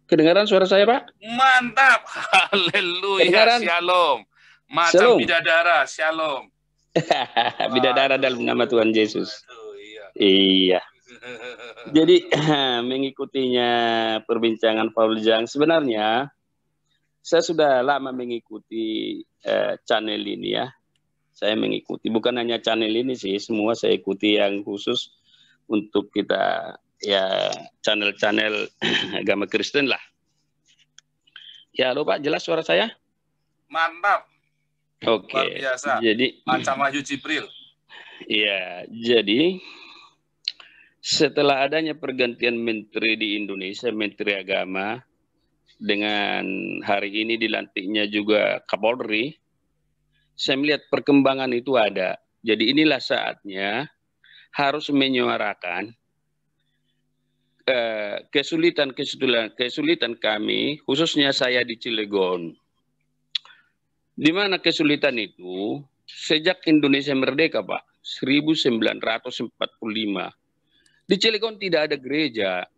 Kedengaran suara saya, Pak? Mantap. Haleluya. Kedengaran? Shalom. Macam Shalom. bidadara. Shalom. Bidadara dalam nama Tuhan Yesus. Aduh, iya. Iya. Jadi mengikutinya perbincangan Paul Jang, sebenarnya saya sudah lama mengikuti channel ini ya. Saya mengikuti, bukan hanya channel ini sih, semua saya ikuti yang khusus untuk kita ya channel-channel agama Kristen lah. Ya, halo Pak, jelas suara saya? Mantap. Oke. Luar biasa. Jadi Macam Wahyu Jibril. Iya, jadi setelah adanya pergantian menteri di Indonesia, Menteri Agama, dengan hari ini dilantiknya juga Kapolri, saya melihat perkembangan itu ada. Jadi inilah saatnya harus menyuarakan kesulitan kami, khususnya saya di Cilegon. Di mana kesulitan itu? Sejak Indonesia merdeka, Pak, 1945. Di Cilegon tidak ada gereja.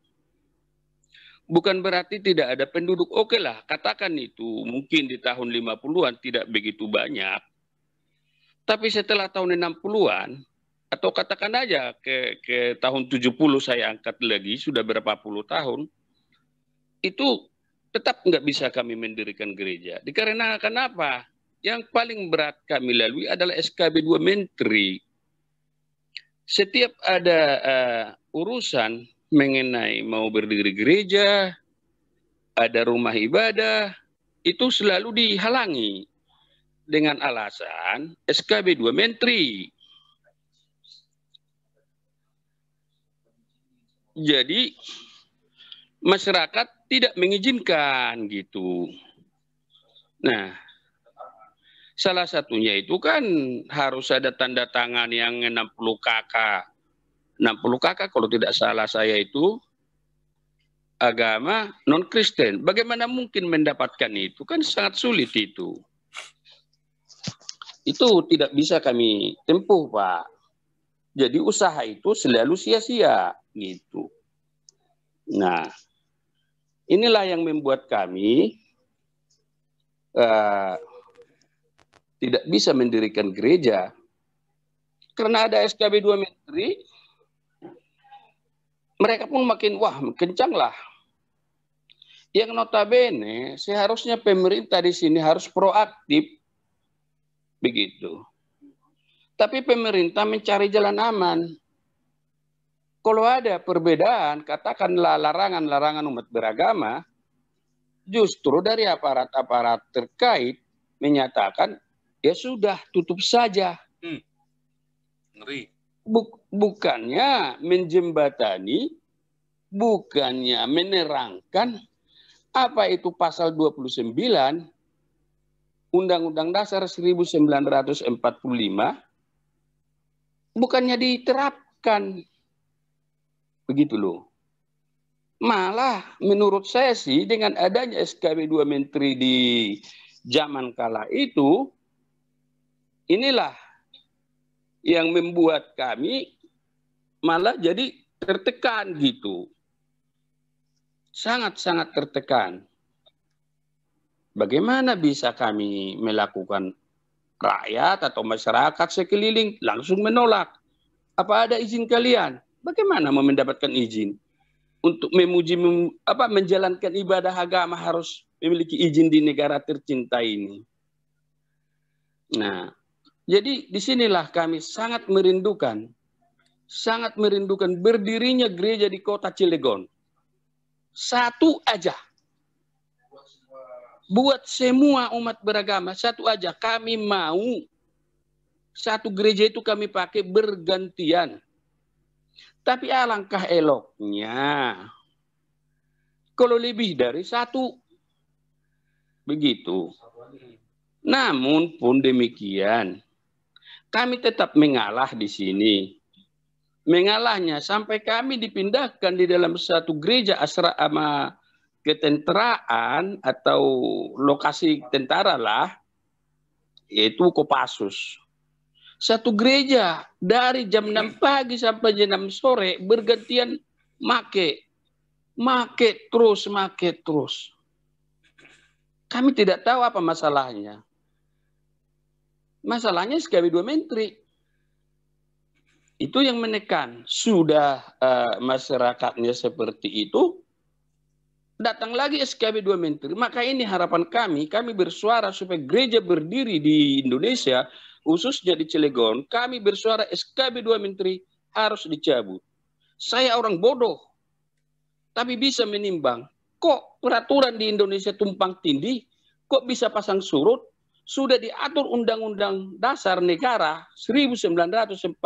Bukan berarti tidak ada penduduk. Oke lah, katakan itu mungkin di tahun 50-an tidak begitu banyak. Tapi setelah tahun 60-an, atau katakan aja ke tahun 70 saya angkat lagi, sudah berapa puluh tahun, itu tetap nggak bisa kami mendirikan gereja. Dikarenakan apa? Yang paling berat kami lalui adalah SKB 2 Menteri. Setiap ada urusan mengenai mau berdiri gereja, ada rumah ibadah, itu selalu dihalangi dengan alasan SKB 2 Menteri. Jadi masyarakat tidak mengizinkan gitu. Nah, salah satunya itu kan harus ada tanda tangan yang 60 KK. 60 KK kalau tidak salah saya itu agama non-Kristen. Bagaimana mungkin mendapatkan itu? Kan sangat sulit itu. Itu tidak bisa kami tempuh, Pak. Jadi usaha itu selalu sia-sia gitu. Nah, inilah yang membuat kami tidak bisa mendirikan gereja. Karena ada SKB 2 Menteri, mereka pun makin kencang lah. Yang notabene seharusnya pemerintah di sini harus proaktif, begitu. Tapi pemerintah mencari jalan aman. Kalau ada perbedaan, katakanlah larangan-larangan umat beragama, justru dari aparat-aparat terkait menyatakan, ya sudah, tutup saja. Ngeri. Bukannya menjembatani, bukannya menerangkan apa itu pasal 29 Undang-Undang Dasar 1945, bukannya diterapkan. Begitu loh. Malah menurut saya sih dengan adanya SKB 2 Menteri di zaman kala itu, inilah yang membuat kami malah jadi tertekan gitu. Sangat-sangat tertekan. Bagaimana bisa kami melakukan rakyat atau masyarakat sekeliling langsung menolak? Apa ada izin kalian? Bagaimana mau mendapatkan izin? Untuk menjalankan ibadah agama harus memiliki izin di negara tercinta ini. Nah, jadi disinilah kami sangat merindukan berdirinya gereja di kota Cilegon. Satu aja. Buat semua umat beragama, satu aja. Kami mau satu gereja itu kami pakai bergantian. Tapi alangkah eloknya kalau lebih dari satu. Begitu. Namun pun demikian, kami tetap mengalah di sini. Mengalahnya sampai kami dipindahkan di dalam satu gereja asrama ketenteraan atau lokasi tentara lah, yaitu Kopassus. Satu gereja dari jam 6 pagi sampai jam 6 sore bergantian make. Make terus. Kami tidak tahu apa masalahnya. Masalahnya SKB 2 Menteri. Itu yang menekan. Sudah masyarakatnya seperti itu, datang lagi SKB 2 Menteri. Maka ini harapan kami bersuara supaya gereja berdiri di Indonesia, khususnya di Cilegon. Kami bersuara SKB 2 Menteri harus dicabut. Saya orang bodoh, tapi bisa menimbang. Kok peraturan di Indonesia tumpang tindih? Kok bisa pasang surut? Sudah diatur Undang-Undang Dasar Negara 1945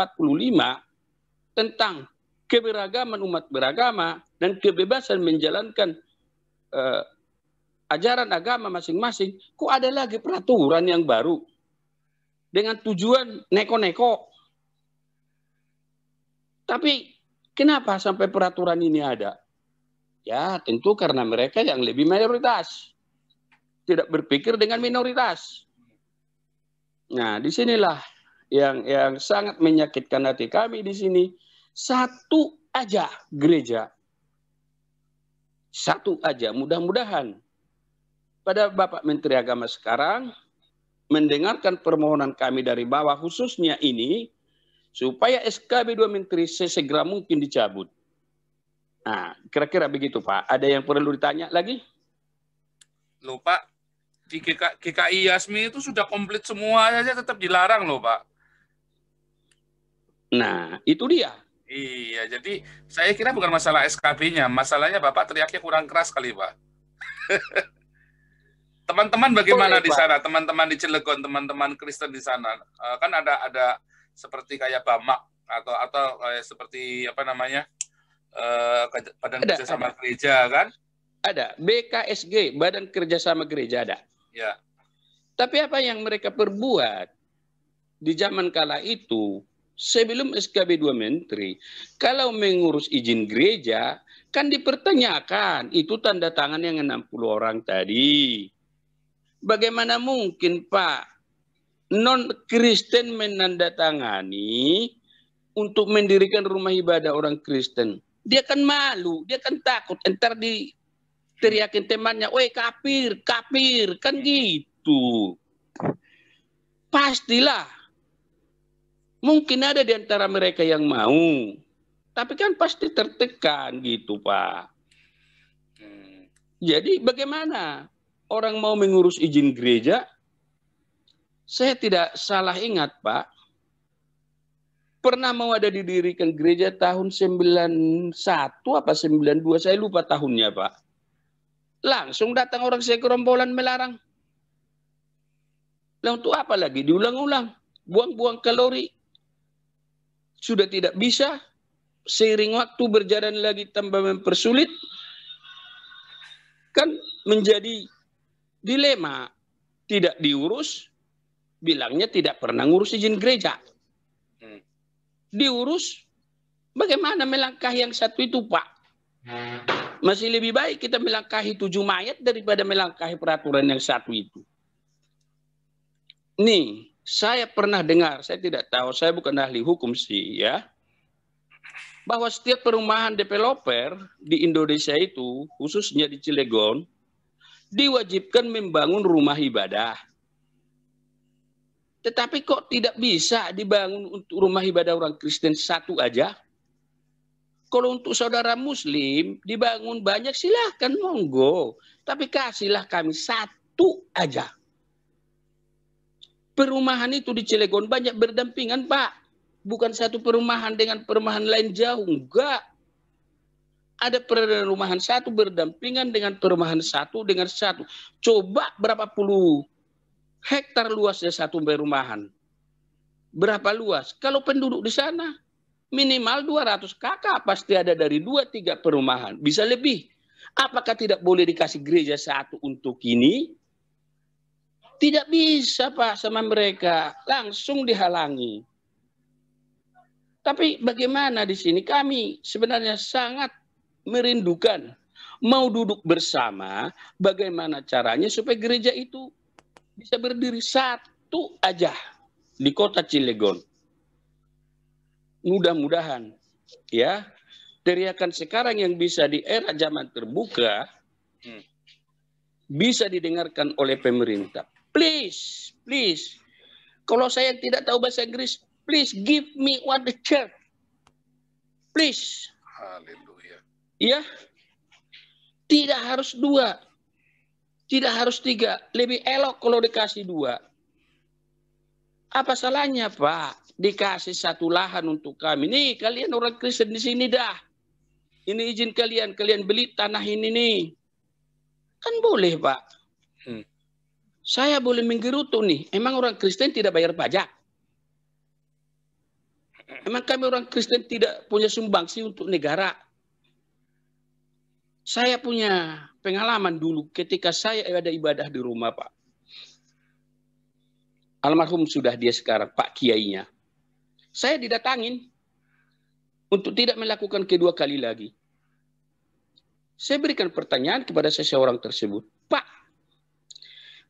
tentang keberagaman umat beragama dan kebebasan menjalankan ajaran agama masing-masing. Kok ada lagi peraturan yang baru dengan tujuan neko-neko? Tapi kenapa sampai peraturan ini ada? Ya, tentu karena mereka yang lebih mayoritas. Tidak berpikir dengan minoritas. Nah, disinilah yang sangat menyakitkan hati kami di sini. Satu aja gereja. Satu aja, mudah-mudahan pada Bapak Menteri Agama sekarang mendengarkan permohonan kami dari bawah khususnya ini, supaya SKB 2 Menteri sesegera mungkin dicabut. Nah, kira-kira begitu Pak. Ada yang perlu ditanya lagi? Loh Pak, di GKI Yasmi itu sudah komplit semua saja tetap dilarang loh Pak. Nah, itu dia. Iya, jadi saya kira bukan masalah SKB-nya, masalahnya Bapak teriaknya kurang keras kali Pak. Teman-teman bagaimana Boleh, di Pak. sana? Teman-teman di Cilegon, teman-teman Kristen di sana, kan ada seperti kayak BAMAK atau seperti apa namanya Badan Kerjasama Gereja kan? Ada BKSG, Badan Kerjasama Gereja ada. Ya. Tapi apa yang mereka perbuat di zaman kala itu sebelum SKB 2 Menteri, kalau mengurus izin gereja kan dipertanyakan itu tanda tangan yang 60 orang tadi. Bagaimana mungkin Pak non-Kristen menandatangani untuk mendirikan rumah ibadah orang Kristen? Dia kan malu, dia kan takut entar diteriakin temannya, "Woi kafir, kafir," kan gitu. Pastilah mungkin ada di antara mereka yang mau, tapi kan pasti tertekan gitu Pak. Jadi bagaimana orang mau mengurus izin gereja? Saya tidak salah ingat Pak, pernah mau ada didirikan gereja tahun 91 apa 92, saya lupa tahunnya Pak. Langsung datang orang segerombolan melarang. Lah untuk apa lagi? Diulang-ulang. Buang-buang kalori. Sudah tidak bisa. Seiring waktu berjalan lagi tambah mempersulit. Kan menjadi dilema. Tidak diurus. Bilangnya tidak pernah ngurus izin gereja. Diurus. Bagaimana melangkahi yang satu itu Pak? Masih lebih baik kita melangkahi 7 mayat daripada melangkahi peraturan yang satu itu. Nih, saya pernah dengar, saya tidak tahu, saya bukan ahli hukum sih ya, bahwa setiap perumahan developer di Indonesia itu, khususnya di Cilegon, diwajibkan membangun rumah ibadah. Tetapi kok tidak bisa dibangun untuk rumah ibadah orang Kristen satu aja? Kalau untuk saudara Muslim dibangun banyak silahkan monggo. Tapi kasihlah kami satu aja. Perumahan itu di Cilegon banyak berdampingan Pak. Bukan satu perumahan dengan perumahan lain jauh. Enggak. Ada perumahan satu berdampingan dengan perumahan satu dengan satu. Coba berapa puluh hektar luasnya satu perumahan. Berapa luas? Kalau penduduk di sana minimal 200 kakak pasti ada dari 2-3 perumahan. Bisa lebih. Apakah tidak boleh dikasih gereja satu untuk ini? Tidak bisa Pak sama mereka. Langsung dihalangi. Tapi bagaimana di sini? Kami sebenarnya sangat merindukan. Mau duduk bersama. Bagaimana caranya supaya gereja itu bisa berdiri satu aja di kota Cilegon. Mudah-mudahan ya teriakan sekarang yang bisa di era zaman terbuka bisa didengarkan oleh pemerintah. Please, please. Kalau saya tidak tahu bahasa Inggris, please give me what the church. Please. Haleluya. Ya. Tidak harus 2. Tidak harus 3. Lebih elok kalau dikasih 2. Apa salahnya, Pak? Dikasih 1 lahan untuk kami. Nih, kalian orang Kristen di sini dah. Ini izin kalian beli tanah ini nih. Kan boleh, Pak. Saya boleh menggerutu nih. Emang orang Kristen tidak bayar pajak? Emang kami orang Kristen tidak punya sumbangsi untuk negara? Saya punya pengalaman dulu ketika saya ada ibadah di rumah, Pak. Almarhum sudah dia sekarang, Pak Kiainya. Saya didatangin untuk tidak melakukan kedua kali lagi. Saya berikan pertanyaan kepada seseorang tersebut. Pak,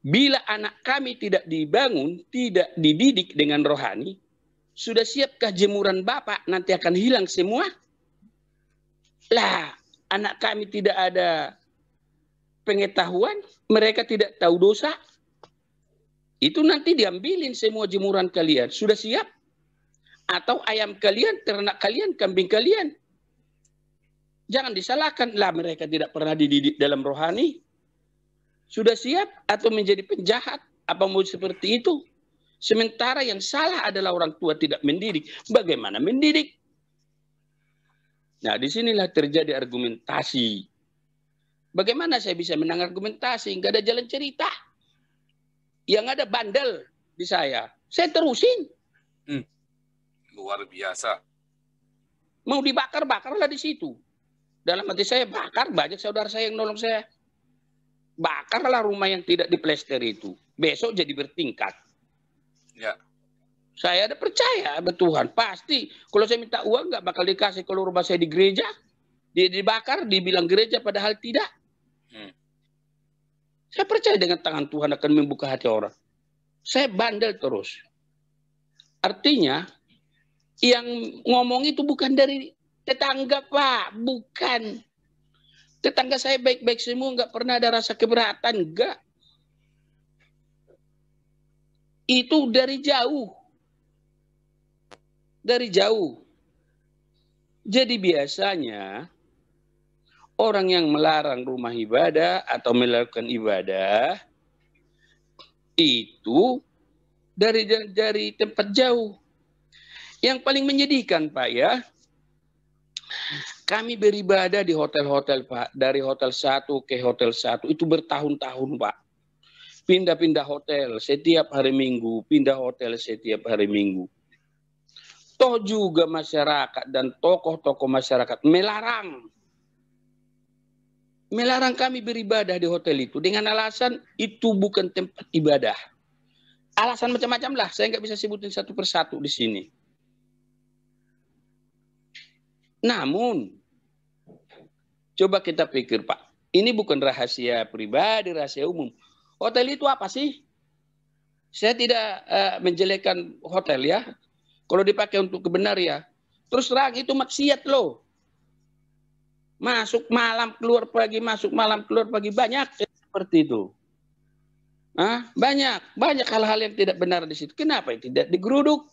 bila anak kami tidak dibangun, tidak dididik dengan rohani, sudah siapkah jemuran Bapak nanti akan hilang semua? Lah, anak kami tidak ada pengetahuan, mereka tidak tahu dosa. Itu nanti diambilin semua jemuran kalian. Sudah siap? Atau ayam kalian, ternak kalian, kambing kalian. Jangan disalahkan. Lah mereka tidak pernah dididik dalam rohani. Sudah siap atau menjadi penjahat? Apa mau seperti itu? Sementara yang salah adalah orang tua tidak mendidik. Bagaimana mendidik? Nah, disinilah terjadi argumentasi. Bagaimana saya bisa menang argumentasi? Nggak ada jalan cerita. Yang ada bandel di saya. Saya terusin. Luar biasa. Mau dibakar-bakarlah di situ. Dalam hati saya bakar, banyak saudara saya yang nolong saya. Bakarlah rumah yang tidak diplester itu. Besok jadi bertingkat. Ya. Saya ada percaya sama Tuhan. Pasti. Kalau saya minta uang nggak bakal dikasih. Kalau rumah saya di gereja, dia dibakar, dibilang gereja padahal tidak. Saya percaya dengan tangan Tuhan akan membuka hati orang. Saya bandel terus. Artinya, yang ngomong itu bukan dari tetangga, Pak. Bukan. Tetangga saya baik-baik semua, nggak pernah ada rasa keberatan. Enggak. Itu dari jauh. Dari jauh. Jadi biasanya, orang yang melarang rumah ibadah atau melakukan ibadah itu dari tempat jauh. Yang paling menyedihkan, Pak, ya, kami beribadah di hotel-hotel, Pak, dari hotel satu ke hotel satu itu bertahun-tahun, Pak. Pindah-pindah hotel setiap hari Minggu, pindah hotel setiap hari Minggu. Toh juga masyarakat dan tokoh-tokoh masyarakat melarang kami beribadah di hotel itu dengan alasan itu bukan tempat ibadah. Alasan macam-macam lah, saya nggak bisa sebutin satu persatu di sini. Namun, coba kita pikir, Pak, ini bukan rahasia pribadi, rahasia umum. Hotel itu apa sih? Saya tidak menjelekkan hotel ya. Kalau dipakai untuk kebenaran ya. Terus terang itu maksiat loh. Masuk malam, keluar pagi, masuk malam, keluar pagi. Banyak seperti itu. Banyak hal-hal yang tidak benar di situ. Kenapa tidak digeruduk?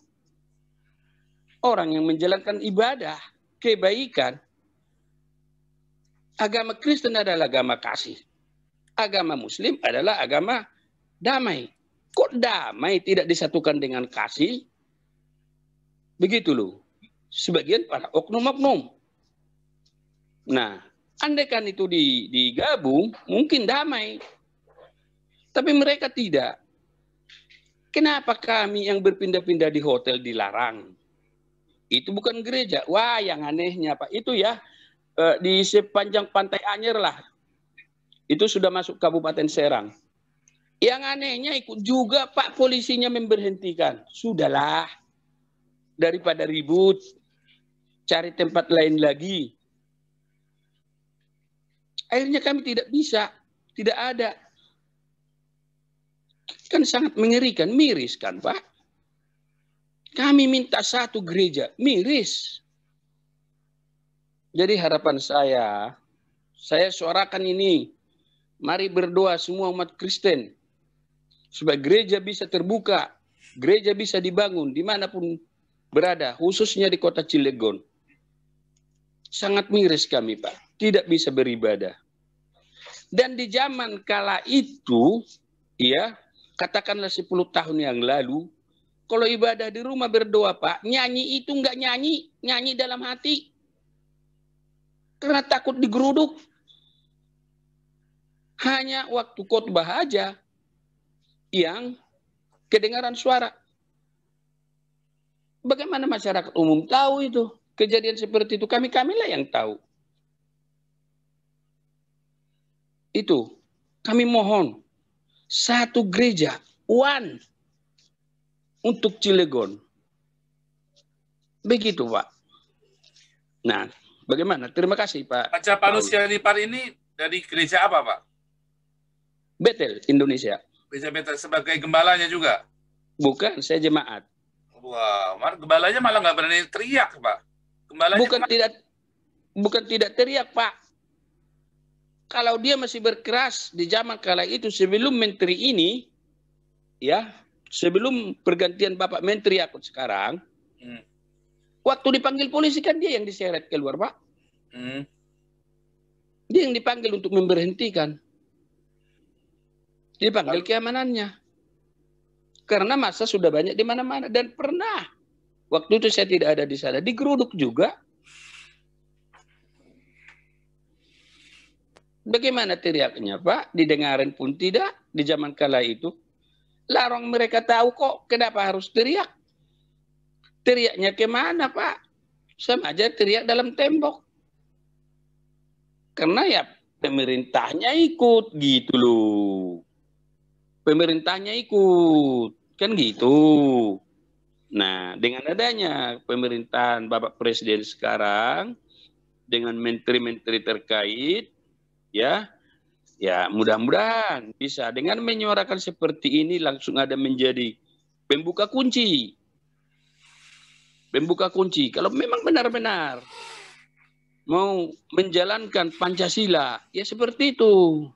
Orang yang menjalankan ibadah, kebaikan. Agama Kristen adalah agama kasih. Agama Muslim adalah agama damai. Kok damai tidak disatukan dengan kasih? Begitu loh. Sebagian para oknum-oknum. Nah, andaikan itu digabung, mungkin damai. Tapi mereka tidak. Kenapa kami yang berpindah-pindah di hotel dilarang? Itu bukan gereja. Wah, yang anehnya, Pak. Itu ya, di sepanjang Pantai Anyer lah. Itu sudah masuk Kabupaten Serang. Yang anehnya ikut juga Pak polisinya memberhentikan. Sudahlah. Daripada ribut, cari tempat lain lagi. Akhirnya kami tidak bisa, tidak ada. Kan sangat mengerikan, miris kan, Pak? Kami minta satu gereja, miris. Jadi harapan saya suarakan ini. Mari berdoa semua umat Kristen. Supaya gereja bisa terbuka. Gereja bisa dibangun dimanapun berada. Khususnya di kota Cilegon. Sangat miris kami, Pak. Tidak bisa beribadah. Dan di zaman kala itu, ya, katakanlah 10 tahun yang lalu, kalau ibadah di rumah berdoa, Pak, nyanyi itu enggak nyanyi, nyanyi dalam hati. Karena takut digeruduk. Hanya waktu khotbah aja yang kedengaran suara. Bagaimana masyarakat umum tahu itu? Kejadian seperti itu kamilah yang tahu. Itu kami mohon satu gereja, one untuk Cilegon. Begitu, Pak. Nah, bagaimana? Terima kasih, Pak. Pak Japanus Yanipar ini dari gereja apa, Pak? Bethel, Indonesia. Gereja Bethel sebagai gembalanya juga? Bukan, saya jemaat. Wah, gembalanya malah nggak berani teriak, Pak. Gembalanya bukan tidak teriak, Pak. Kalau dia masih berkeras di zaman kala itu sebelum menteri ini, ya, sebelum pergantian Bapak Menteri Yakut sekarang, waktu dipanggil polisi kan dia yang diseret keluar, Pak. Dia yang dipanggil untuk memberhentikan. Dipanggil keamanannya. Karena masa sudah banyak di mana-mana. Dan pernah, waktu itu saya tidak ada di sana, digeruduk juga. Bagaimana teriaknya, Pak? Didengarin pun tidak di zaman kala itu. Larang mereka tahu kok, kenapa harus teriak? Teriaknya kemana, Pak? Sama aja teriak dalam tembok. Karena ya pemerintahnya ikut gitu loh. Pemerintahnya ikut, kan gitu. Nah, dengan adanya pemerintahan Bapak Presiden sekarang, dengan menteri-menteri terkait, ya mudah-mudahan bisa dengan menyuarakan seperti ini langsung ada menjadi pembuka kunci. Pembuka kunci. Kalau memang benar-benar mau menjalankan Pancasila, ya seperti itu.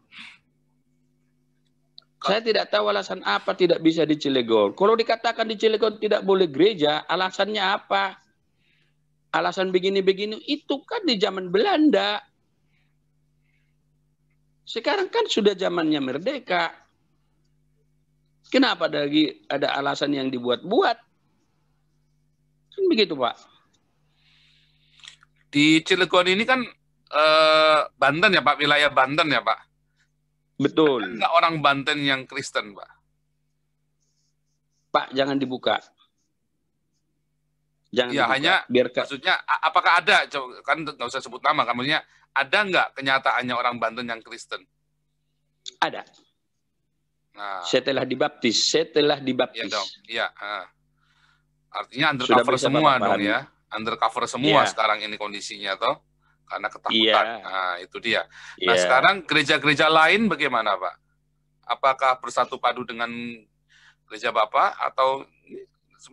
Saya tidak tahu alasan apa tidak bisa di Cilegon. Kalau dikatakan di Cilegon tidak boleh gereja, alasannya apa? Alasan begini-begini, itu kan di zaman Belanda. Sekarang kan sudah zamannya merdeka. Kenapa lagi ada alasan yang dibuat-buat? Kan begitu, Pak. Di Cilegon ini kan Banten ya, Pak, wilayah Banten ya, Pak. Betul. Ada nggak orang Banten yang Kristen, Pak? Pak, jangan dibuka. Jangan ya, dibuka. Hanya maksudnya apakah ada, kan nggak usah sebut nama, kamunya ada nggak kenyataannya orang Banten yang Kristen? Ada. Nah, setelah dibaptis. Iya dong, iya. Artinya undercover semua dong ya, undercover semua sekarang ini kondisinya toh, karena ketakutan. Nah, itu dia. Nah, sekarang gereja-gereja lain bagaimana, Pak? Apakah bersatu padu dengan gereja Bapak atau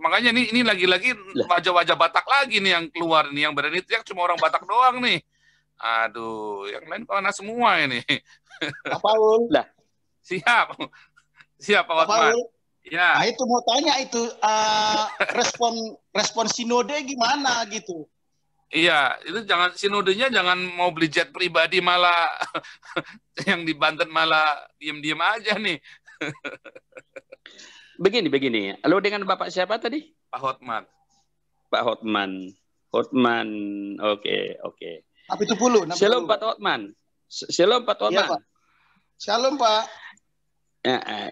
makanya ini lagi-lagi wajah-wajah Batak lagi nih yang keluar nih, yang berani teriak cuma orang Batak doang nih. Aduh, yang lain mana semua ini. Pak Paul. Lah, siap Pak Hotman. Ya. Nah, itu mau tanya itu respon sinode gimana gitu. Iya, itu jangan sinodenya jangan mau beli jet pribadi malah yang di Banten malah diem-diem aja nih. Begini. Lalu dengan Bapak siapa tadi? Pak Hotman. Pak Hotman. Oke. Tapi itu puluh. Shalom Pak Hotman. Shalom Pak Hotman. Iya, Pak. Shalom, Pak.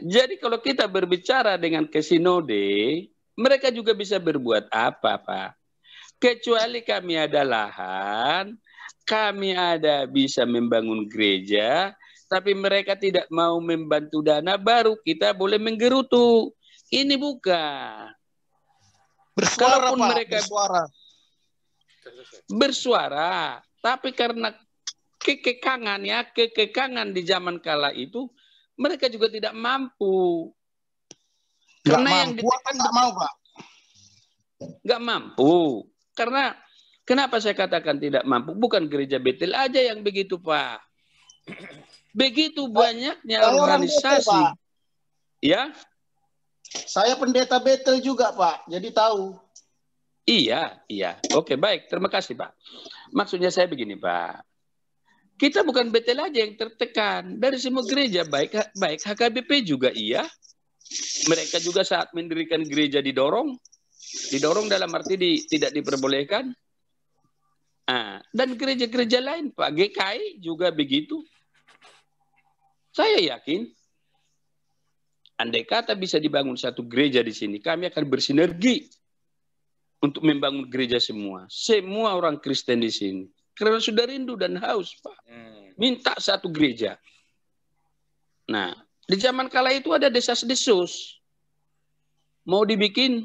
Jadi kalau kita berbicara dengan kesinode, mereka juga bisa berbuat apa, Pak? Kecuali kami ada lahan, kami ada bisa membangun gereja, tapi mereka tidak mau membantu dana, baru kita boleh menggerutu. Ini bukan. Bersuara, Kalaupun Pak. Mereka bersuara, tapi karena kekekangan di zaman kala itu, mereka juga tidak mampu. Karena yang nggak mau, Pak. Nggak mampu. Karena Kenapa saya katakan tidak mampu? Bukan gereja Betel aja yang begitu, Pak. Begitu banyaknya organisasi. Ya? Saya pendeta Betel juga, Pak. Jadi tahu. Iya. Oke, baik. Terima kasih, Pak. Maksudnya saya begini, Pak. Kita bukan Betel aja yang tertekan. Dari semua gereja, baik HKBP juga iya. Mereka juga saat mendirikan gereja didorong dalam arti tidak diperbolehkan. Dan gereja-gereja lain, Pak, GKI juga begitu. Saya yakin, andai kata bisa dibangun satu gereja di sini, kami akan bersinergi untuk membangun gereja semua. Semua orang Kristen di sini. Karena sudah rindu dan haus, Pak. Minta satu gereja. Nah, di zaman kala itu ada desas-desus. Mau dibikin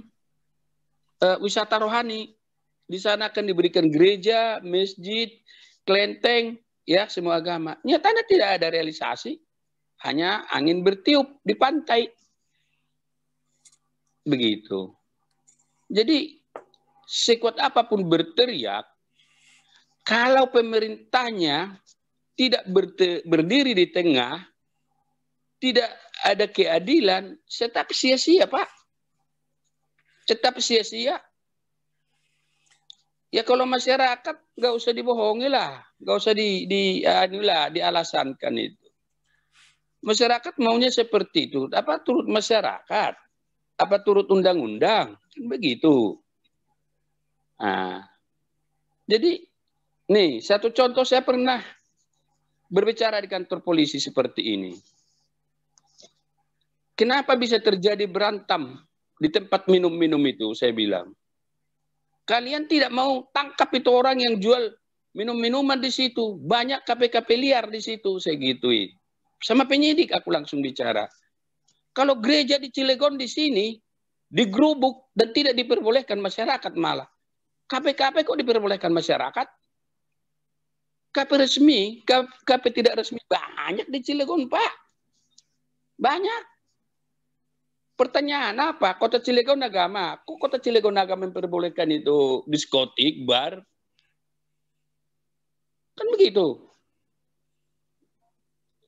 wisata rohani. Di sana akan diberikan gereja, masjid, kelenteng, ya semua agama. Nyatanya tidak ada realisasi. Hanya angin bertiup di pantai. Begitu. Jadi, sekuat apapun berteriak, kalau pemerintahnya tidak berdiri di tengah, tidak ada keadilan, tetap sia-sia, Pak. Tetap sia-sia. Ya kalau masyarakat nggak usah dibohongi lah, nggak usah dialasankan itu. Masyarakat maunya seperti itu. Apa turut masyarakat? Apa turut undang-undang? Begitu. Nah, jadi nih satu contoh, saya pernah berbicara di kantor polisi seperti ini. Kenapa bisa terjadi berantem di tempat minum-minum itu? Saya bilang. Kalian tidak mau tangkap itu orang yang jual minum-minuman di situ. Banyak KP-KP liar di situ, saya gituin. Sama penyidik aku langsung bicara. Kalau gereja di Cilegon di sini digerubuk dan tidak diperbolehkan masyarakat malah. KP-KP kok diperbolehkan masyarakat? KP resmi, KP tidak resmi banyak di Cilegon, Pak. Banyak. Pertanyaan apa? Kota Cilegon agama. Kok Kota Cilegon agama memperbolehkan itu diskotik, bar? Kan begitu.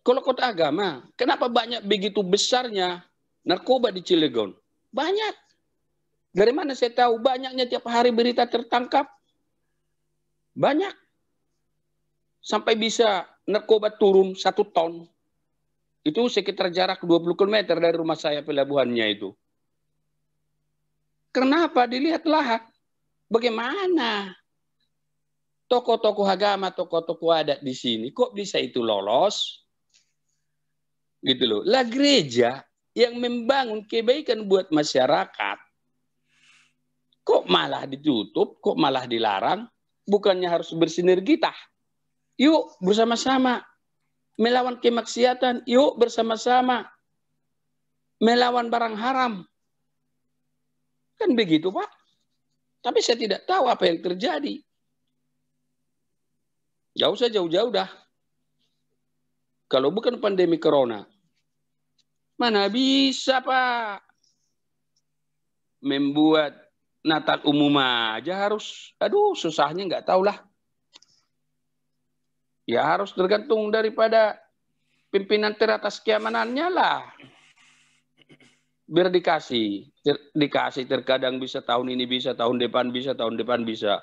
Kalau kota agama, kenapa banyak begitu besarnya narkoba di Cilegon? Banyak. Dari mana saya tahu? Banyaknya tiap hari berita tertangkap. Banyak. Sampai bisa narkoba turun 1 ton. Itu sekitar jarak 20 km dari rumah saya pelabuhannya itu. Kenapa? Dilihatlah bagaimana tokoh-tokoh agama, tokoh-tokoh adat di sini kok bisa itu lolos? Gitu loh. Lah gereja yang membangun kebaikan buat masyarakat kok malah ditutup, kok malah dilarang? Bukannya harus bersinergitas? Yuk bersama-sama melawan kemaksiatan, yuk bersama-sama melawan barang haram. Kan begitu, Pak. Tapi saya tidak tahu apa yang terjadi. Gak usah jauh-jauh dah. Kalau bukan pandemi corona, mana bisa, Pak, membuat Natal umum aja harus, aduh susahnya nggak tahu lah. Ya harus tergantung daripada pimpinan teratas keamanannya lah. Biar dikasih terkadang bisa tahun ini bisa, tahun depan bisa.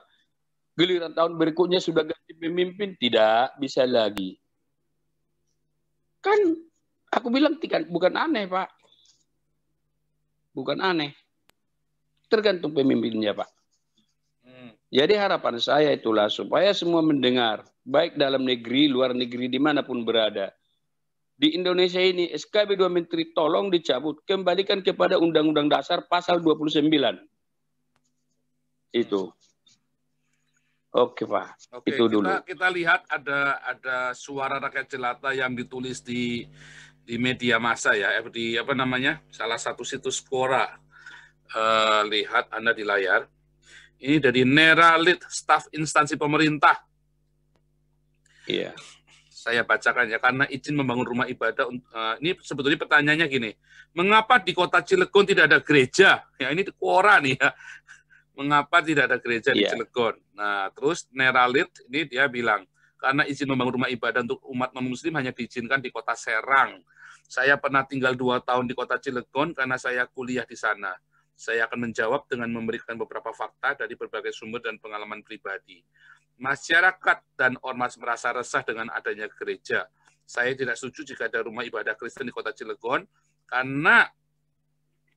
Giliran tahun berikutnya sudah ganti pemimpin, tidak bisa lagi. Kan aku bilang bukan aneh, Pak. Bukan aneh. Tergantung pemimpinnya, Pak. Jadi harapan saya itulah supaya semua mendengar, baik dalam negeri, luar negeri, dimanapun berada. Di Indonesia ini, SKB 2 Menteri tolong dicabut, kembalikan kepada Undang-Undang Dasar pasal 29. Itu. Oke, Pak. Oke, itu dulu. Kita lihat ada suara rakyat jelata yang ditulis di media massa ya, di apa namanya, salah satu situs Quora. Lihat Anda di layar. Ini dari Neralit, staf instansi pemerintah. Iya. Saya bacakan ya, karena izin membangun rumah ibadah. Ini sebetulnya pertanyaannya gini, mengapa di kota Cilegon tidak ada gereja? Ya ini Quora nih ya. Mengapa tidak ada gereja di Cilegon? Nah, terus Neralit ini dia bilang, karena izin membangun rumah ibadah untuk umat non-muslim hanya diizinkan di kota Serang. Saya pernah tinggal 2 tahun di kota Cilegon karena saya kuliah di sana. Saya akan menjawab dengan memberikan beberapa fakta dari berbagai sumber dan pengalaman pribadi. Masyarakat dan ormas merasa resah dengan adanya gereja. Saya tidak setuju jika ada rumah ibadah Kristen di kota Cilegon karena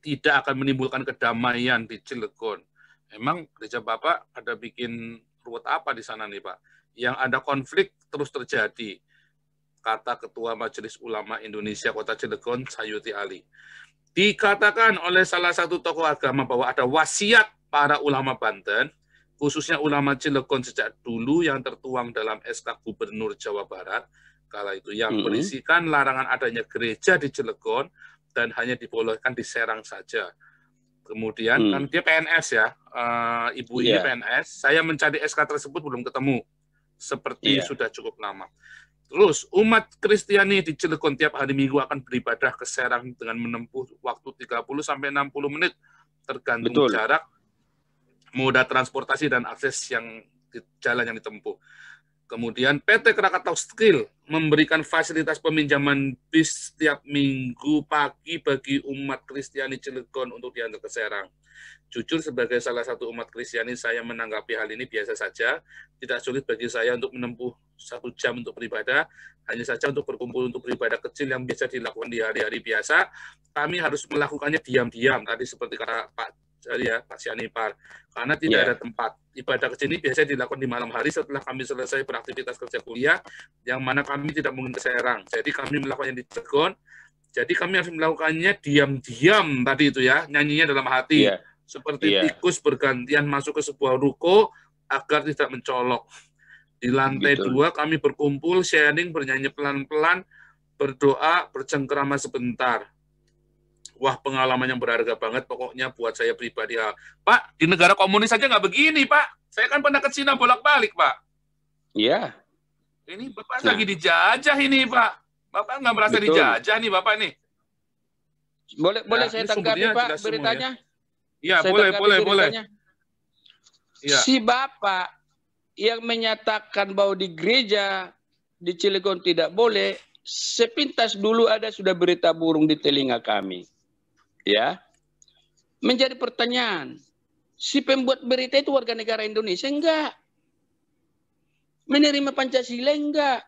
tidak akan menimbulkan kedamaian di Cilegon. Emang gereja Bapak ada bikin ruwet apa di sana nih Pak? Yang ada konflik terus terjadi, kata Ketua Majelis Ulama Indonesia Kota Cilegon, Sayuti Ali. Dikatakan oleh salah satu tokoh agama bahwa ada wasiat para ulama Banten, khususnya ulama Cilegon sejak dulu yang tertuang dalam SK Gubernur Jawa Barat, kala itu yang berisikan larangan adanya gereja di Cilegon dan hanya dibolehkan di Serang saja. Kemudian kan dia PNS ya, ibu ini PNS. Saya mencari SK tersebut belum ketemu, seperti sudah cukup lama. Terus umat Kristiani di Cilegon tiap hari Minggu akan beribadah ke Serang dengan menempuh waktu 30 sampai 60 menit tergantung jarak, moda transportasi dan akses jalan yang ditempuh. Kemudian PT Krakatau Steel memberikan fasilitas peminjaman bis setiap minggu pagi bagi umat Kristiani Cilegon untuk diantar ke Serang. Jujur sebagai salah satu umat Kristiani, saya menanggapi hal ini biasa saja. Tidak sulit bagi saya untuk menempuh 1 jam untuk beribadah. Hanya saja untuk berkumpul untuk beribadah kecil yang biasa dilakukan di hari-hari biasa, kami harus melakukannya diam-diam. Tadi seperti kata Pak Sianipar. Karena tidak ada tempat. Ibadah kecil ini biasanya dilakukan di malam hari setelah kami selesai beraktivitas kerja kuliah, yang mana kami tidak mungkin ke Serang. Jadi kami melakukannya di Cilegon. Jadi kami harus melakukannya diam-diam tadi itu ya, nyanyinya dalam hati. Seperti tikus bergantian masuk ke sebuah ruko agar tidak mencolok. Di lantai 2 kami berkumpul, sharing, bernyanyi pelan-pelan, berdoa, bercengkerama sebentar. Wah, pengalaman yang berharga banget pokoknya buat saya pribadi. Ya. Pak, di negara komunis saja nggak begini, Pak. Saya kan pernah ke Cina bolak-balik, Pak. Iya. Ini Bapak lagi dijajah ini, Pak. Bapak nggak merasa dijajah nih, Bapak nih. Boleh saya tanggapi, Pak, beritanya? Iya, boleh. Ya. Si Bapak yang menyatakan bahwa di gereja di Cilegon tidak boleh, sepintas dulu sudah berita burung di telinga kami. Ya. Menjadi pertanyaan, si pembuat berita itu warga negara Indonesia enggak? Menerima Pancasila enggak?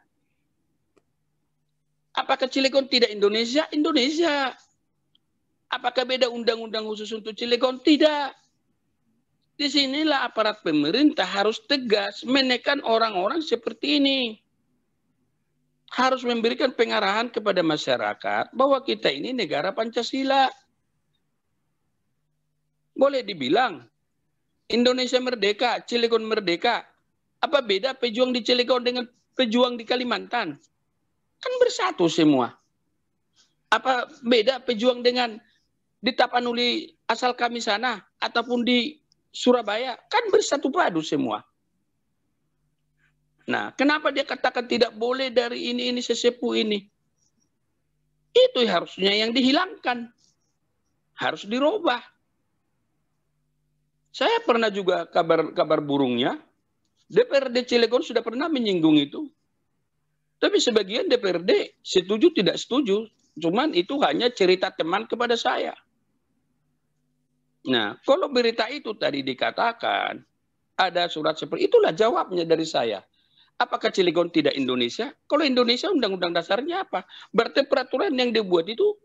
Apakah Cilegon tidak Indonesia? Indonesia. Apakah beda undang-undang khusus untuk Cilegon? Tidak. Disinilah aparat pemerintah harus tegas menekan orang-orang seperti ini. Harus memberikan pengarahan kepada masyarakat bahwa kita ini negara Pancasila. Boleh dibilang Indonesia merdeka, Cilegon merdeka. Apa beda pejuang di Cilegon dengan pejuang di Kalimantan? Kan bersatu semua. Apa beda pejuang dengan di Tapanuli asal kami sana ataupun di Surabaya? Kan bersatu padu semua. Nah, kenapa dia katakan tidak boleh dari ini sesepuh ini? Itu harusnya yang dihilangkan. Harus dirubah. Saya pernah juga kabar burungnya, DPRD Cilegon sudah pernah menyinggung itu. Tapi sebagian DPRD setuju tidak setuju. Cuman itu hanya cerita teman kepada saya. Nah, kalau berita itu tadi dikatakan ada surat seperti itulah jawabnya dari saya. Apakah Cilegon tidak Indonesia? Kalau Indonesia undang-undang dasarnya apa? Berarti peraturan yang dibuat itu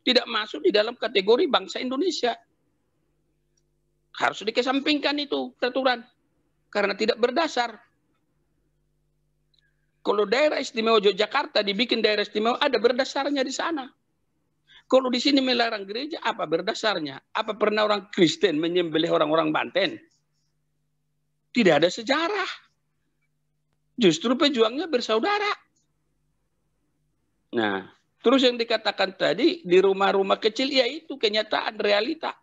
tidak masuk di dalam kategori bangsa Indonesia. Harus dikesampingkan itu peraturan. Karena tidak berdasar. Kalau daerah istimewa Yogyakarta dibikin daerah istimewa, ada berdasarnya di sana. Kalau di sini melarang gereja, apa berdasarnya? Apa pernah orang Kristen menyembelih orang-orang Banten? Tidak ada sejarah. Justru pejuangnya bersaudara. Nah, terus yang dikatakan tadi, di rumah-rumah kecil, ya itu kenyataan, realita.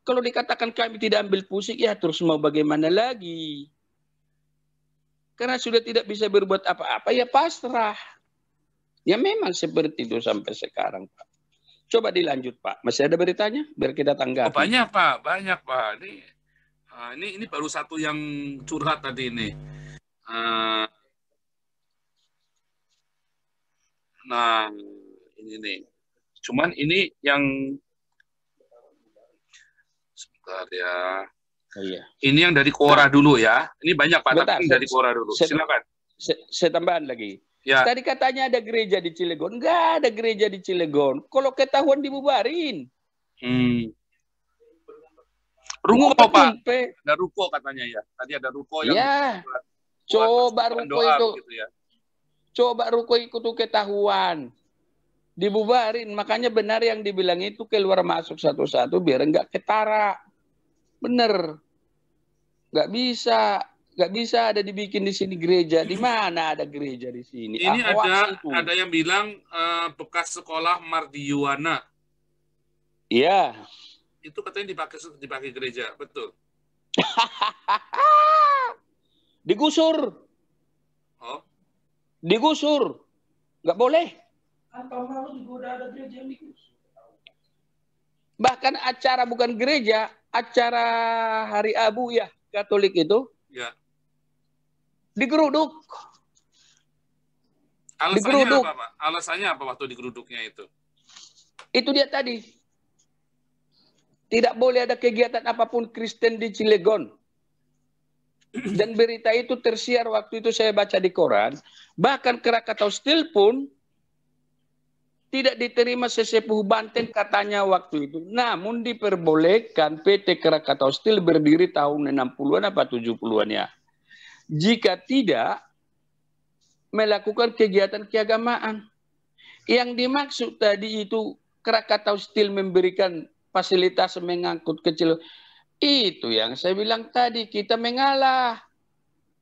Kalau dikatakan kami tidak ambil pusing, ya terus mau bagaimana lagi? Karena sudah tidak bisa berbuat apa-apa, ya pasrah. Ya memang seperti itu sampai sekarang, Pak. Coba dilanjut, Pak. Masih ada beritanya? Biar kita tanggapi. Oh, banyak, Pak. Ini Ini baru satu yang curhat tadi ini. Nah, ini nih. Cuman ini yang sebentar ya. Oh, iya. Ini yang dari Quora dulu ya. Ini banyak Pak, Bentar, tapi dari Quora dulu. Silakan. Saya tambahan lagi. Ya. Tadi katanya ada gereja di Cilegon. Enggak ada gereja di Cilegon. Kalau ketahuan dibubarin. Ruko Pak. Ada ruko katanya ya. Tadi ada ruko yang coba ruko itu. Gitu ya. Coba ruko itu ketahuan. Dibubarin. Makanya benar yang dibilang itu keluar masuk satu-satu biar enggak ketara. Bener. Nggak bisa ada dibikin di sini gereja. Di mana ada gereja di sini? Ini ada yang bilang bekas sekolah Mardiwana. Iya. Itu katanya dipakai gereja, betul. Digusur. Oh. Digusur. Nggak boleh. Tahun lalu juga ada gereja yang digusur. Bahkan acara bukan gereja, acara Hari Abu ya, Katolik itu. Ya. Digeruduk. Alasannya apa, Pak? Alasannya apa waktu digeruduknya itu? Itu dia tadi. Tidak boleh ada kegiatan apapun Kristen di Cilegon. Dan berita itu tersiar waktu itu saya baca di koran. Bahkan Krakatau Steel pun tidak diterima sesepuh Banten katanya waktu itu. Namun diperbolehkan PT Krakatau Steel berdiri tahun 60-an apa 70-an ya. Jika tidak melakukan kegiatan keagamaan. Yang dimaksud tadi itu Krakatau Steel memberikan fasilitas mengangkut kecil. Itu yang saya bilang tadi, kita mengalah.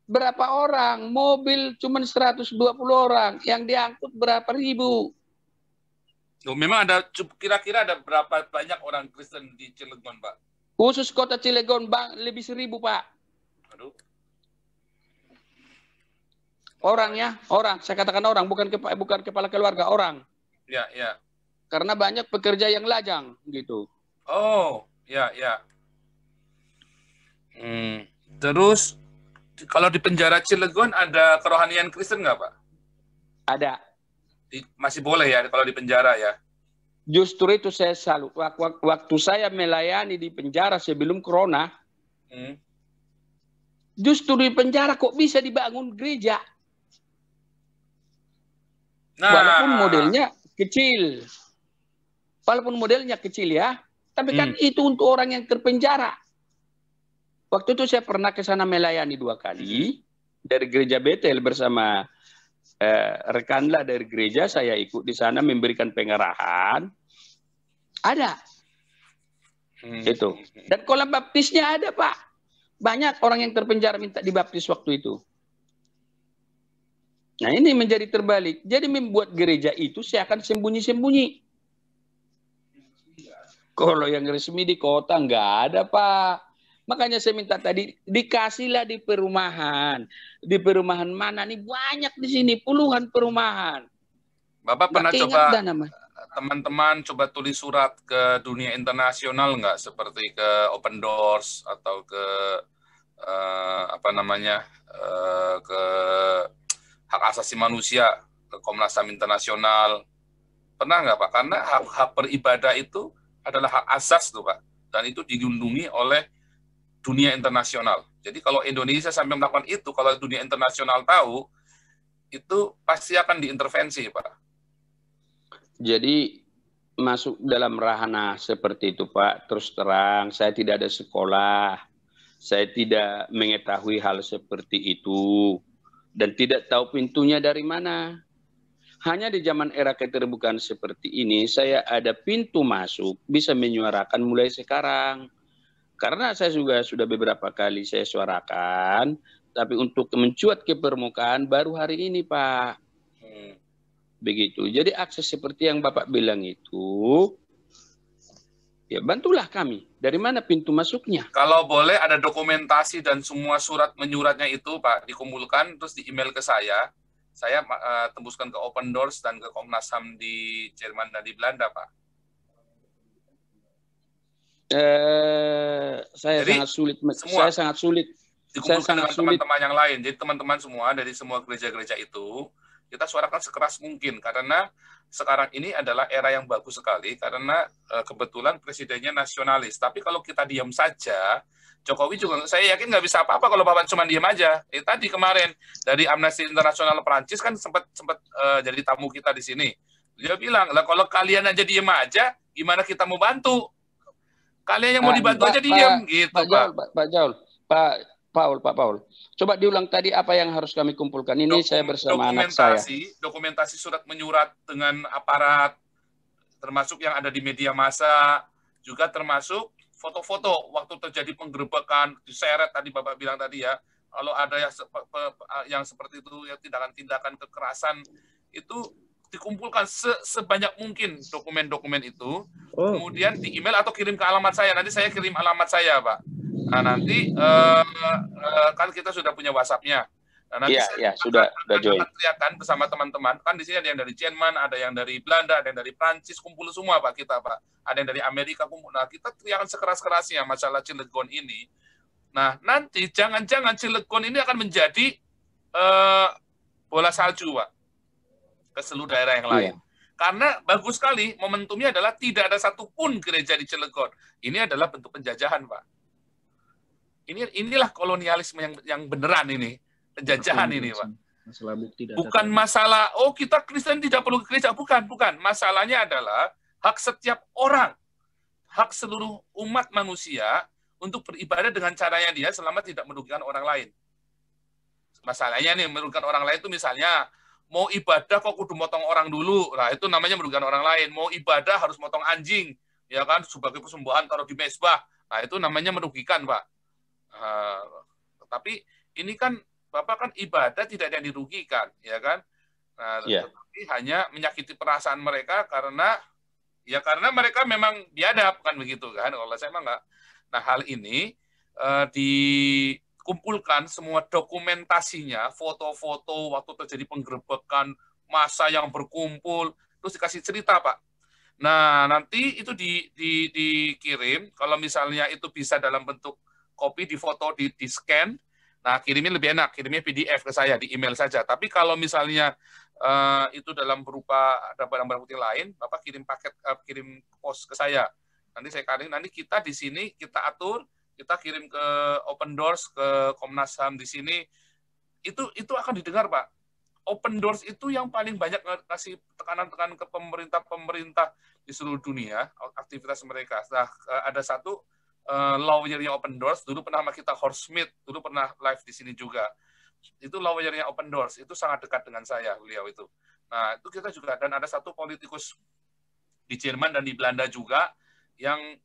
Berapa orang? Mobil cuma 120 orang. Yang diangkut berapa ribu? Memang kira-kira ada berapa banyak orang Kristen di Cilegon, Pak? Khusus kota Cilegon, Bang, lebih 1.000, Pak. Aduh. Orang ya, orang. Saya katakan orang, bukan kepala keluarga, orang. Ya, ya. Karena banyak pekerja yang lajang, gitu. Oh, ya, ya. Terus, kalau di penjara Cilegon ada kerohanian Kristen nggak, Pak? Ada. Masih boleh ya kalau di penjara ya? Justru itu saya salut. Waktu saya melayani di penjara sebelum corona, justru di penjara kok bisa dibangun gereja. Nah. Walaupun modelnya kecil. Walaupun modelnya kecil ya. Tapi kan itu untuk orang yang terpenjara. Waktu itu saya pernah ke sana melayani 2 kali. Dari gereja Betel bersama rekanlah dari gereja. Saya ikut di sana memberikan pengarahan. Ada. Itu. Dan kolam baptisnya ada, Pak. Banyak orang yang terpenjara minta dibaptis waktu itu. Nah ini menjadi terbalik. Jadi membuat gereja itu seakan sembunyi-sembunyi. Kalau yang resmi di kota nggak ada, Pak. Makanya saya minta tadi, dikasihlah di perumahan. Di perumahan mana nih? Banyak di sini, puluhan perumahan. Bapak pernah coba, teman-teman coba tulis surat ke dunia internasional nggak? Seperti ke Open Doors atau ke, ke hak asasi manusia, ke Komnas HAM Internasional. Pernah nggak, Pak? Karena hak beribadah itu adalah hak asas tuh, Pak. Dan itu dilindungi oleh dunia internasional. Jadi kalau Indonesia sampai melakukan itu, kalau dunia internasional tahu, itu pasti akan diintervensi, Pak. Jadi masuk dalam rahana seperti itu, Pak. Terus terang, saya tidak ada sekolah. Saya tidak mengetahui hal seperti itu. Dan tidak tahu pintunya dari mana. Hanya di zaman era keterbukaan seperti ini, saya ada pintu masuk, bisa menyuarakan mulai sekarang. Karena saya juga sudah beberapa kali saya suarakan, tapi untuk mencuat ke permukaan baru hari ini, Pak. Begitu. Jadi akses seperti yang Bapak bilang itu, ya bantulah kami. Dari mana pintu masuknya? Kalau boleh ada dokumentasi dan semua surat menyuratnya itu, Pak, dikumpulkan, terus di-email ke saya tembuskan ke Open Doors dan ke Komnas HAM di Jerman dan di Belanda, Pak. Saya Jadi, sangat sulit. Saya sangat sulit. Dikumpulkan dengan teman-teman yang lain. Jadi teman-teman semua dari semua gereja-gereja itu, kita suarakan sekeras mungkin. Karena sekarang ini adalah era yang bagus sekali, karena kebetulan presidennya nasionalis. Tapi kalau kita diam saja, Jokowi juga, saya yakin nggak bisa apa-apa kalau Bapak cuma diam aja. Tadi kemarin, dari Amnesty International Perancis kan sempat jadi tamu kita di sini. Dia bilang, lah kalau kalian aja diem aja, gimana kita mau bantu? Kalian yang mau dibantu aja diem, gitu Pak Paul. Coba diulang tadi apa yang harus kami kumpulkan. Ini saya bersama anak saya. Dokumentasi surat menyurat dengan aparat, termasuk yang ada di media massa, juga termasuk foto-foto waktu terjadi penggerebekan, diseret tadi Bapak bilang tadi ya. Kalau ada yang seperti itu, ya tindakan-tindakan kekerasan, itu dikumpulkan sebanyak mungkin dokumen-dokumen itu, kemudian di email atau kirim ke alamat saya. Nanti saya kirim alamat saya, Pak. Nah, nanti kan kita sudah punya WhatsApp-nya. Nah, nanti saya sudah join. Teriakan bersama teman-teman. Kan di sini ada yang dari Jerman, ada yang dari Belanda, ada yang dari Prancis, kumpul semua Pak kita, Pak. Ada yang dari Amerika kumpul. Nah, kita teriakan sekeras-kerasnya masalah Cilegon ini. Nah, nanti jangan-jangan Cilegon ini akan menjadi bola salju, Pak, ke seluruh daerah yang lain. Karena bagus sekali, momentumnya adalah tidak ada satupun gereja di Cilegon. Ini adalah bentuk penjajahan, Pak. Inilah kolonialisme yang beneran ini, penjajahan ini, Pak. Masalah bukti data. Bukan masalah, kita Kristen tidak perlu ke gereja. Bukan. Masalahnya adalah hak setiap orang, hak seluruh umat manusia untuk beribadah dengan caranya dia selama tidak merugikan orang lain. Masalahnya nih, merugikan orang lain itu misalnya, mau ibadah kok kudu motong orang dulu. Nah, itu namanya merugikan orang lain. Mau ibadah harus motong anjing, ya kan, sebagai persembahan taruh di mezbah. Nah, itu namanya merugikan, Pak. Tapi ini kan Bapak kan ibadah tidak ada yang dirugikan, ya kan? Nah, tetapi hanya menyakiti perasaan mereka karena mereka memang biadab, kan begitu kan? Kalau saya emang enggak. Nah, hal ini dikumpulkan semua dokumentasinya, foto-foto waktu terjadi penggerebekan, massa yang berkumpul, terus dikasih cerita, Pak. Nah, nanti itu dikirim, kalau misalnya itu bisa dalam bentuk kopi, di foto, di scan, nah kirimnya lebih enak, kirimnya PDF ke saya, di email saja. Tapi kalau misalnya itu dalam berupa ada barang-barang bukti lain, Bapak kirim paket, kirim pos ke saya. Nanti saya kirim, nanti kita di sini, kita atur, kita kirim ke Open Doors, ke Komnas HAM di sini, itu akan didengar, Pak. Open Doors itu yang paling banyak ngasih tekanan-tekanan ke pemerintah di seluruh dunia, aktivitas mereka. Nah, ada satu lawyer-nya Open Doors, dulu pernah sama kita Horst Smith, dulu pernah live di sini juga. Itu lawyer-nya Open Doors, itu sangat dekat dengan saya, beliau itu. Nah, itu kita juga, dan ada satu politikus di Jerman dan di Belanda juga, yang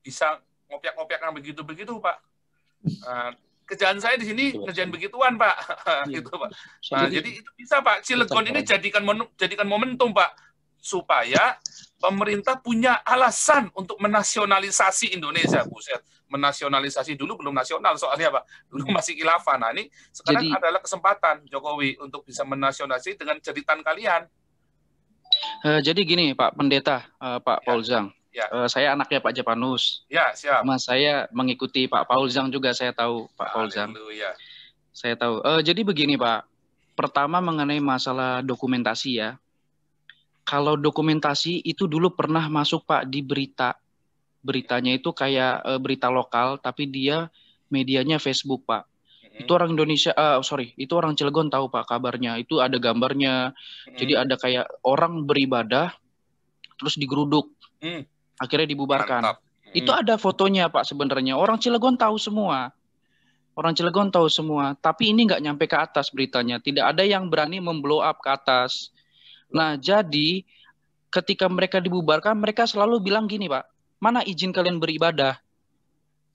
bisa ngopiak-ngopiak yang begitu-begitu, Pak. Kerjaan saya di sini kerjaan begituan, Pak. Gitu, Pak. Nah, jadi itu bisa, Pak. Cilegon ini jadikan momentum, Pak, supaya pemerintah punya alasan untuk menasionalisasi Indonesia. Buset, menasionalisasi dulu belum nasional soalnya, Pak. Dulu masih khilafah. Nah, ini sekarang adalah kesempatan Jokowi untuk bisa menasionalisasi dengan jeritan kalian. Jadi gini, Pak Pendeta, Pak Paul Zhang. Ya. Saya anaknya Pak Jepanus. Ya, siap. Mas saya mengikuti Pak Paul Zhang juga, saya tahu Pak Paul Zhang. Saya tahu. Jadi begini, Pak. Pertama mengenai masalah dokumentasi ya. Kalau dokumentasi itu dulu pernah masuk, Pak, di berita. Beritanya itu kayak berita lokal, tapi dia medianya Facebook, Pak. Itu orang Indonesia, itu orang Cilegon tahu, Pak, kabarnya. Itu ada gambarnya. Jadi ada kayak orang beribadah, terus digeruduk. Akhirnya dibubarkan. Itu ada fotonya, Pak, sebenarnya. Orang Cilegon tahu semua. Tapi ini nggak nyampe ke atas beritanya. Tidak ada yang berani memblow up ke atas. Nah, jadi ketika mereka dibubarkan, mereka selalu bilang gini, Pak, mana izin kalian beribadah?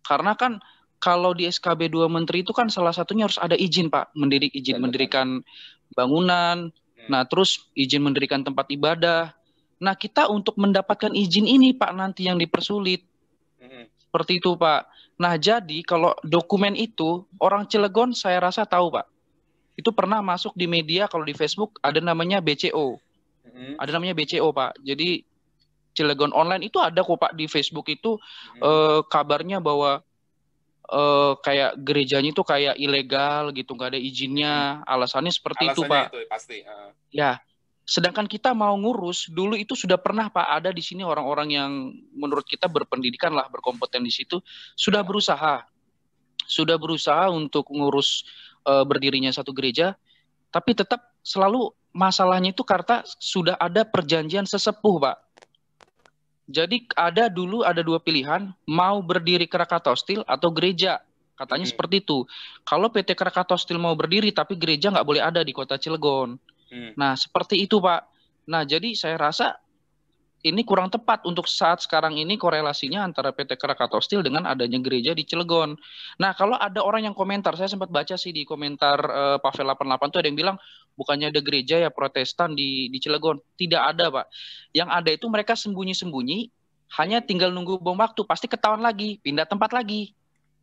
Karena kan kalau di SKB 2 Menteri itu kan salah satunya harus ada izin, Pak. Izin mendirikan bangunan, nah terus izin mendirikan tempat ibadah. Nah, kita untuk mendapatkan izin ini, Pak, nanti yang dipersulit. Seperti itu, Pak. Nah, jadi kalau dokumen itu, orang Cilegon saya rasa tahu, Pak. Itu pernah masuk di media, kalau di Facebook ada namanya BCO. Ada namanya BCO, Pak. Jadi Cilegon Online itu ada kok Pak di Facebook itu kabarnya bahwa kayak gerejanya itu kayak ilegal gitu, nggak ada izinnya, alasannya seperti itu Pak. Itu pasti. Ya, sedangkan kita mau ngurus dulu itu sudah pernah Pak, ada di sini orang-orang yang menurut kita berpendidikan lah, berkompeten di situ, sudah berusaha untuk ngurus berdirinya satu gereja, tapi tetap selalu masalahnya itu karena sudah ada perjanjian sesepuh Pak. Jadi ada 2 pilihan, mau berdiri Krakatau Steel atau gereja. Katanya seperti itu. Kalau PT Krakatau Steel mau berdiri, tapi gereja nggak boleh ada di kota Cilegon. Nah, seperti itu Pak. Nah, jadi saya rasa ini kurang tepat untuk saat sekarang ini korelasinya antara PT Krakatau Steel dengan adanya gereja di Cilegon. Nah, kalau ada orang yang komentar, saya sempat baca sih di komentar Pavel 88 tuh ada yang bilang, bukannya ada gereja ya Protestan di Cilegon. Tidak ada Pak. Yang ada itu mereka sembunyi-sembunyi, hanya tinggal nunggu bom waktu, pasti ketahuan lagi, pindah tempat lagi.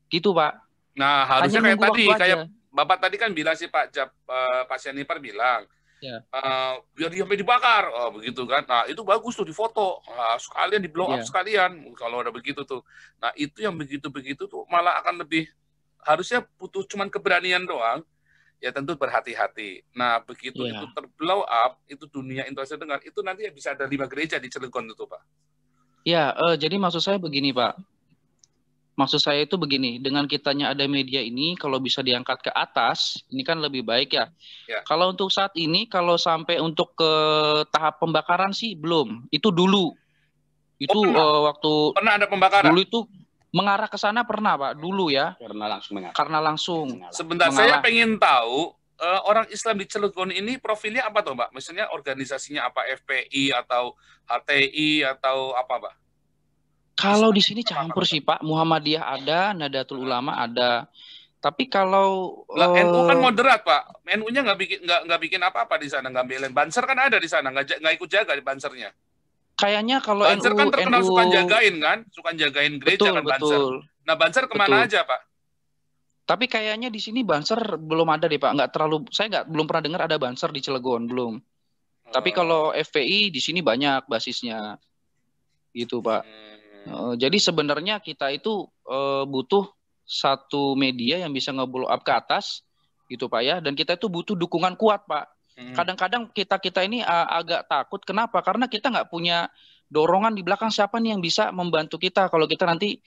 Gitu Pak. Nah, harusnya kayak tadi, kayak Bapak tadi kan bilang sih Pak Sianipar bilang, biar dia sampai dibakar, begitu kan. Nah, itu bagus tuh difoto, sekalian di blow up sekalian, kalau ada begitu tuh. Nah, itu yang begitu-begitu tuh malah akan lebih, harusnya butuh cuman keberanian doang, ya tentu berhati-hati. Nah, begitu itu terblow up, itu dunia internasional dengar, itu nanti bisa ada 5 gereja di Cilegon itu Pak. Ya, jadi maksud saya begini Pak. Maksud saya itu begini, dengan kitanya ada media ini, kalau bisa diangkat ke atas, ini kan lebih baik ya. Kalau untuk saat ini, kalau sampai untuk ke tahap pembakaran sih belum. Itu dulu. Itu waktu pernah ada pembakaran. Dulu itu mengarah ke sana pernah Pak, dulu ya. Karena langsung. Sebentar, saya pengen tahu orang Islam di Cilegon ini profilnya apa tuh Pak? Maksudnya organisasinya apa, FPI atau HTI atau apa Pak? Kalau di sini campur sih Pak, Muhammadiyah ada, Nahdlatul Ulama ada. Tapi kalau NU kan moderat Pak, NU-nya nggak bikin apa-apa di sana, nggak belain. Banser kan ada di sana, nggak ikut jaga di Bansernya. Kayaknya kalau Banser kan terkenal suka jagain kan, suka jagain gereja kan Banser. Nah Banser kemana aja Pak? Tapi kayaknya di sini Banser belum ada deh Pak, saya belum pernah dengar ada Banser di Cilegon, belum. Tapi kalau FPI di sini banyak basisnya, gitu Pak. Jadi sebenarnya kita itu butuh satu media yang bisa nge-blow up ke atas, gitu Pak ya. Dan kita itu butuh dukungan kuat Pak. Kadang-kadang kita ini agak takut. Kenapa? Karena kita nggak punya dorongan di belakang siapa nih yang bisa membantu kita. Kalau kita nanti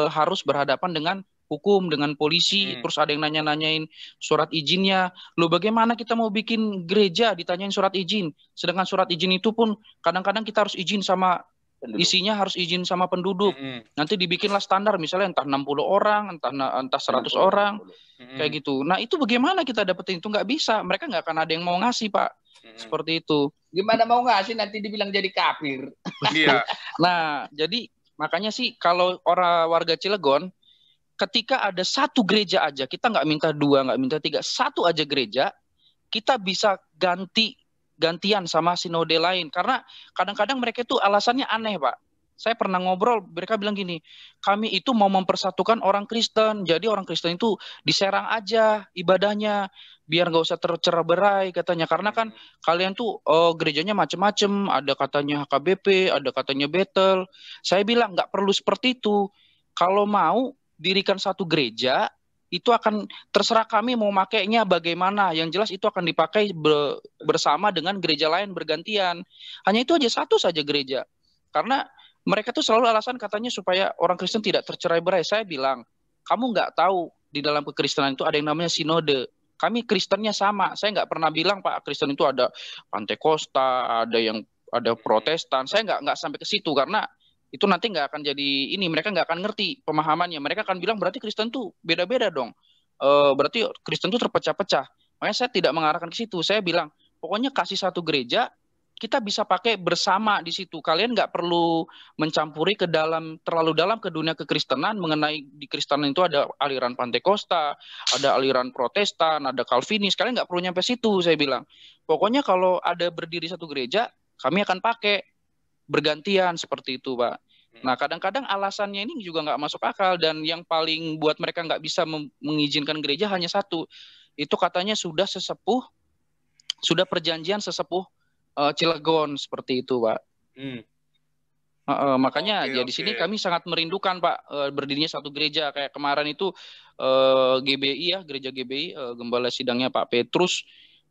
harus berhadapan dengan hukum, dengan polisi, terus ada yang nanya-nanyain surat izinnya. Loh bagaimana kita mau bikin gereja ditanyain surat izin? Sedangkan surat izin itu pun kadang-kadang kita harus izin sama isinya, harus izin sama penduduk. Nanti dibikinlah standar, misalnya entah 60 orang, entah 100 orang, kayak gitu. Nah itu bagaimana kita dapetin itu? Nggak bisa, mereka nggak akan ada yang mau ngasih Pak. Seperti itu. Gimana mau ngasih nanti dibilang jadi kafir. Iya. Nah jadi makanya sih kalau warga Cilegon, ketika ada satu gereja aja, kita nggak minta 2, nggak minta 3, satu aja gereja, kita bisa gantian sama sinode lain. Karena kadang-kadang mereka itu alasannya aneh Pak. Saya pernah ngobrol, mereka bilang gini, kami itu mau mempersatukan orang Kristen, jadi orang Kristen itu diserang aja ibadahnya, biar nggak usah tercerai-berai katanya. Karena kan kalian tuh gerejanya macem-macem, ada katanya HKBP, ada katanya Bethel. Saya bilang nggak perlu seperti itu. Kalau mau dirikan satu gereja, itu akan terserah kami mau makainya bagaimana. Yang jelas itu akan dipakai bersama dengan gereja lain bergantian. Hanya itu aja, satu saja gereja. Karena mereka tuh selalu alasan katanya supaya orang Kristen tidak tercerai-berai. Saya bilang, kamu nggak tahu di dalam kekristenan itu ada yang namanya sinode. Kami Kristennya sama. Saya nggak pernah bilang Pak Kristen itu ada Pantekosta, ada Protestan. Saya nggak sampai ke situ karena itu nanti nggak akan jadi ini, mereka nggak akan ngerti pemahamannya. Mereka akan bilang berarti Kristen tuh beda-beda dong. Berarti Kristen tuh terpecah-pecah. Makanya saya tidak mengarahkan ke situ. Saya bilang pokoknya kasih satu gereja, kita bisa pakai bersama di situ. Kalian nggak perlu mencampuri terlalu dalam ke dunia kekristenan. Mengenai di Kristenan itu ada aliran Pantekosta, ada aliran Protestan, ada Calvinis. Kalian nggak perlu nyampe situ. Saya bilang pokoknya kalau ada berdiri satu gereja, kami akan pakai bergantian seperti itu Pak. Nah kadang-kadang alasannya ini juga nggak masuk akal, dan yang paling buat mereka nggak bisa mengizinkan gereja hanya satu, itu katanya sudah perjanjian sesepuh Cilegon seperti itu Pak. Makanya ya di sini kami sangat merindukan Pak berdirinya satu gereja kayak kemarin itu GBI ya, gereja GBI, gembala sidangnya Pak Petrus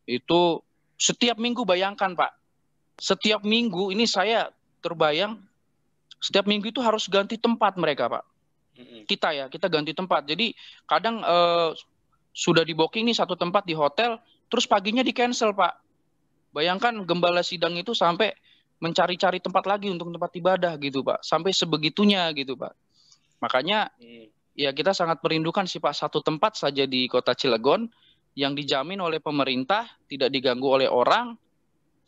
itu setiap minggu, bayangkan Pak, setiap minggu ini saya terbayang setiap minggu itu harus ganti tempat mereka Pak. Kita ganti tempat. Jadi kadang sudah di booking nih satu tempat di hotel, terus paginya di cancel Pak. Bayangkan gembala sidang itu sampai mencari-cari tempat lagi untuk tempat ibadah gitu Pak, sampai sebegitunya gitu Pak. Makanya ya kita sangat merindukan sih Pak satu tempat saja di kota Cilegon yang dijamin oleh pemerintah, tidak diganggu oleh orang.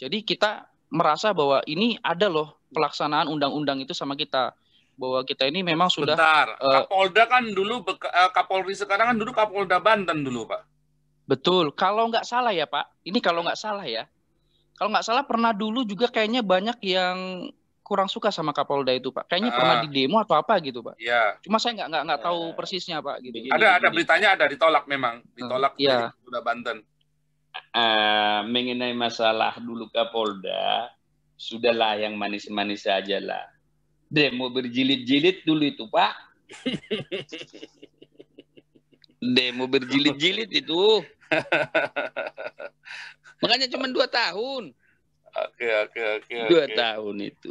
Jadi kita merasa bahwa ini ada loh pelaksanaan undang-undang itu sama kita, bahwa kita ini memang sudah. Bentar, Kapolda kan dulu Kapolri, sekarang kan dulu Kapolda Banten dulu Pak. Betul, kalau nggak salah ya Pak, ini kalau nggak salah ya. Kalau nggak salah pernah dulu juga kayaknya banyak yang kurang suka sama Kapolda itu Pak. Kayaknya pernah di demo atau apa gitu Pak. Iya. Cuma saya nggak tahu persisnya Pak. Gitu. Ada beritanya, ada ditolak memang, ditolak dari Kapolda Banten. Mengenai masalah dulu Kapolda, sudahlah yang manis-manis saja lah. Demo berjilid-jilid dulu itu Pak. Demo berjilid-jilid itu. Makanya cuma 2 tahun. Oke. 2 tahun itu.